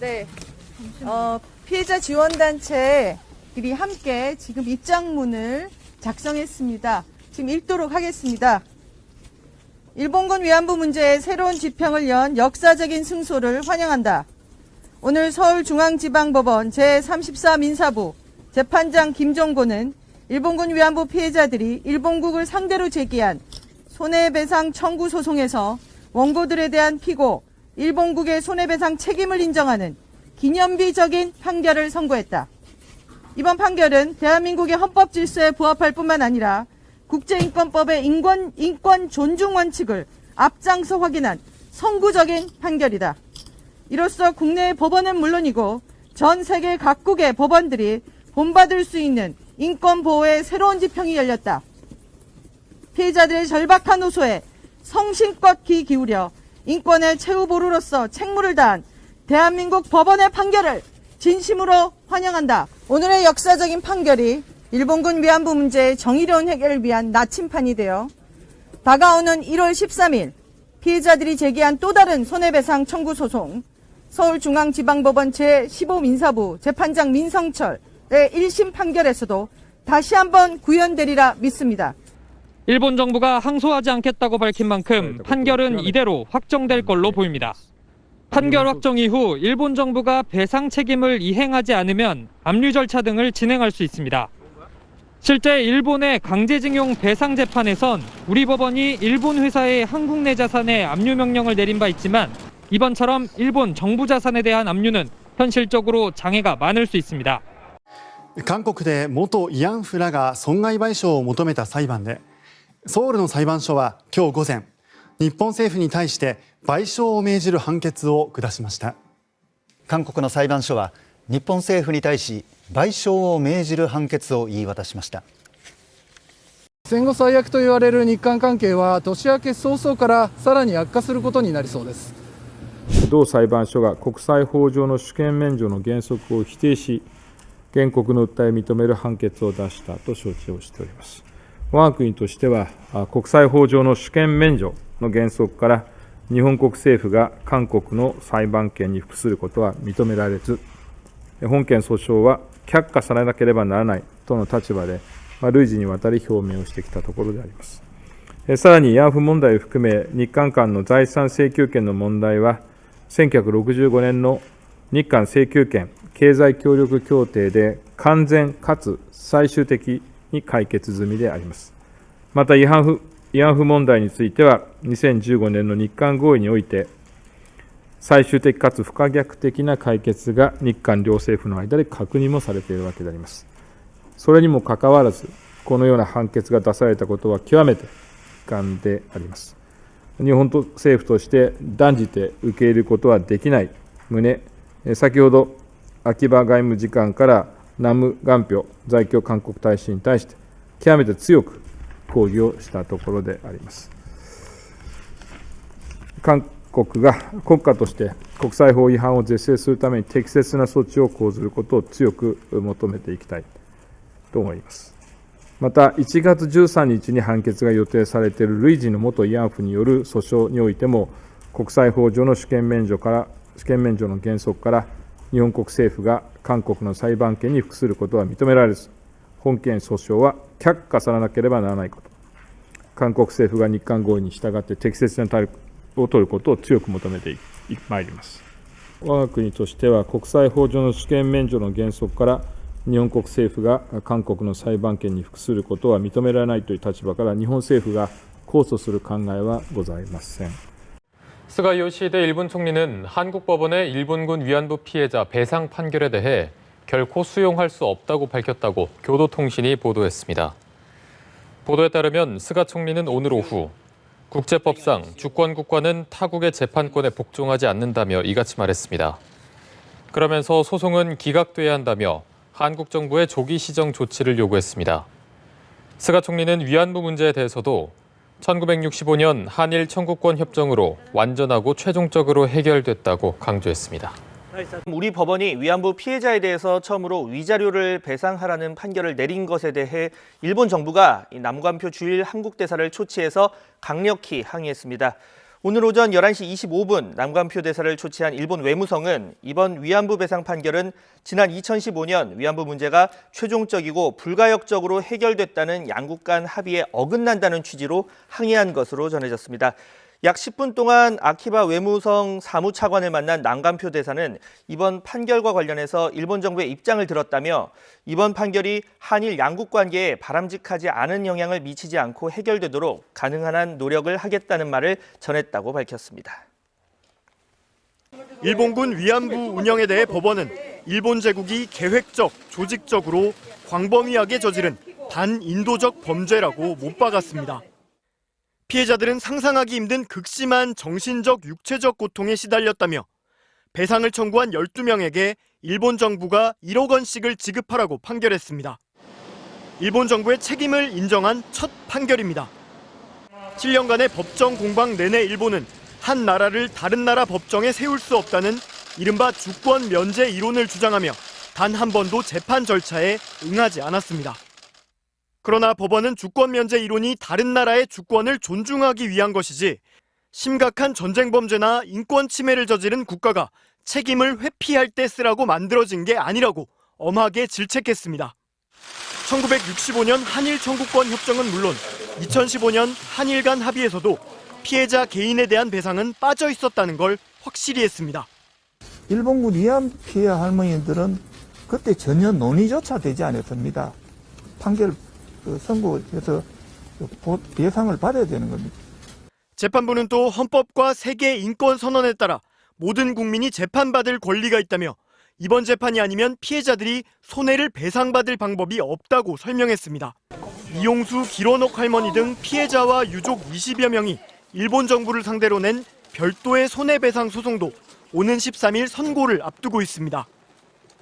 네. 피해자 지원단체들이 함께 지금 입장문을 작성했습니다. 지금 읽도록 하겠습니다. 일본군 위안부 문제의 새로운 지평을 연 역사적인 승소를 환영한다. 오늘 서울중앙지방법원 제34 민사부 재판장 김종고는 일본군 위안부 피해자들이 일본국을 상대로 제기한 손해배상 청구 소송에서 원고들에 대한 피고, 일본국의 손해배상 책임을 인정하는 기념비적인 판결을 선고했다. 이번 판결은 대한민국의 헌법 질서에 부합할 뿐만 아니라 국제인권법의 인권 존중 원칙을 앞장서 확인한 선구적인 판결이다. 이로써 국내의 법원은 물론이고 전 세계 각국의 법원들이 본받을 수 있는 인권 보호의 새로운 지평이 열렸다. 피해자들의 절박한 호소에 성심껏 귀 기울여 인권의 최후보루로서 책무를 다한 대한민국 법원의 판결을 진심으로 환영한다. 오늘의 역사적인 판결이 일본군 위안부 문제의 정의로운 해결을 위한 나침판이 되어 다가오는 1월 13일 피해자들이 제기한 또 다른 손해배상 청구 소송, 서울중앙지방법원 제15 민사부 재판장 민성철의 1심 판결에서도 다시 한번 구현되리라 믿습니다. 일본 정부가 항소하지 않겠다고 밝힌 만큼 판결은 이대로 확정될 걸로 보입니다. 판결 확정 이후 일본 정부가 배상 책임을 이행하지 않으면 압류 절차 등을 진행할 수 있습니다. 실제 일본의 강제징용 배상 재판에선 우리 법원이 일본 회사의 한국 내 자산에 압류 명령을 내린 바 있지만 이번처럼 일본 정부 자산에 대한 압류는 현실적으로 장애가 많을 수 있습니다. 韓国で元慰安婦らが損害賠償を求めた裁判でソウルの裁判所は今日午前日本政府に対して賠償を命じる判決を下しました。韓国の裁判所は日本政府に対し賠償を命じる判決を言い渡しました。戦後最悪と言われる日韓関係は年明け早々からさらに悪化することになりそうです。同裁判所が国際法上の主権免除の原則を否定し、原告の訴えを認める判決を出したと承知をしております。我が国としては、国際法上の主権免除の原則から、日本国政府が韓国の裁判権に服することは認められず、本件訴訟は却下されなければならないとの立場で、累次にわたり表明をしてきたところであります。さらに慰安婦問題を含め、日韓間の財産請求権の問題は、1965年の日韓請求権経済協力協定で完全かつ最終的に解決済みであります。また慰安婦問題については、2015年の日韓合意において、最終的かつ不可逆的な解決が日韓両政府の間で確認もされているわけであります。それにもかかわらず、このような判決が出されたことは極めて遺憾であります。日本政府として断じて受け入れることはできない旨、先ほど秋葉外務次官から南無元平在京韓国大使に対して極めて強く抗議をしたところであります。韓国が国家として国際法違反を是正するために適切な措置を講ずることを強く求めていきたいと思います。また、1月13日に判決が予定されている累次の元慰安婦による訴訟においても、国際法上の主権免除の原則から、日本国政府が韓国の裁判権に服することは認められず、本件訴訟は却下されなければならないこと、韓国政府が日韓合意に従って適切な対応を取ることを強く求めてまいります。我が国としては、国際法上の主権免除の原則から、日本国政府が韓国の裁判権に服することは認められないという立場から日本政府が控訴する考えはございません。 스가 요시히데 일본 총리는 한국 법원의 일본군 위안부 피해자 배상 판결에 대해 결코 수용할 수 없다고 밝혔다고 교도통신이 보도했습니다. 보도에 따르면 스가 총리는 오늘 오후 국제법상 주권국가는 타국의 재판권에 복종하지 않는다며 이같이 말했습니다. 그러면서 소송은 기각돼야 한다며 한국 정부의 조기 시정 조치를 요구했습니다. 스가 총리는 위안부 문제에 대해서도 1965년 한일 청구권 협정으로 완전하고 최종적으로 해결됐다고 강조했습니다. 우리 법원이 위안부 피해자에 대해서 처음으로 위자료를 배상하라는 판결을 내린 것에 대해 일본 정부가 남관표 주일 한국 대사를 초치해서 강력히 항의했습니다. 오늘 오전 11시 25분 남관표 대사를 초치한 일본 외무성은 이번 위안부 배상 판결은 지난 2015년 위안부 문제가 최종적이고 불가역적으로 해결됐다는 양국 간 합의에 어긋난다는 취지로 항의한 것으로 전해졌습니다. 약 10분 동안 아키바 외무성 사무차관을 만난 남관표 대사는 이번 판결과 관련해서 일본 정부의 입장을 들었다며 이번 판결이 한일 양국 관계에 바람직하지 않은 영향을 미치지 않고 해결되도록 가능한 한 노력을 하겠다는 말을 전했다고 밝혔습니다. 일본군 위안부 운영에 대해 법원은 일본 제국이 계획적, 조직적으로 광범위하게 저지른 반인도적 범죄라고 못 박았습니다. 피해자들은 상상하기 힘든 극심한 정신적, 육체적 고통에 시달렸다며 배상을 청구한 12명에게 일본 정부가 1억 원씩을 지급하라고 판결했습니다. 일본 정부의 책임을 인정한 첫 판결입니다. 7년간의 법정 공방 내내 일본은 한 나라를 다른 나라 법정에 세울 수 없다는 이른바 주권 면제 이론을 주장하며 단 한 번도 재판 절차에 응하지 않았습니다. 그러나 법원은 주권 면제 이론이 다른 나라의 주권을 존중하기 위한 것이지 심각한 전쟁 범죄나 인권 침해를 저지른 국가가 책임을 회피할 때 쓰라고 만들어진 게 아니라고 엄하게 질책했습니다. 1965년 한일 청구권 협정은 물론 2015년 한일 간 합의에서도 피해자 개인에 대한 배상은 빠져 있었다는 걸 확실히 했습니다. 일본군 위안부 피해 할머니들은 그때 전혀 논의조차 되지 않았습니다. 판결 선고해서 배상을 받아야 되는 겁니다. 재판부는 또 헌법과 세계 인권 선언에 따라 모든 국민이 재판받을 권리가 있다며 이번 재판이 아니면 피해자들이 손해를 배상받을 방법이 없다고 설명했습니다. 이용수, 기론옥 할머니 등 피해자와 유족 20여 명이 일본 정부를 상대로 낸 별도의 손해배상 소송도 오는 13일 선고를 앞두고 있습니다.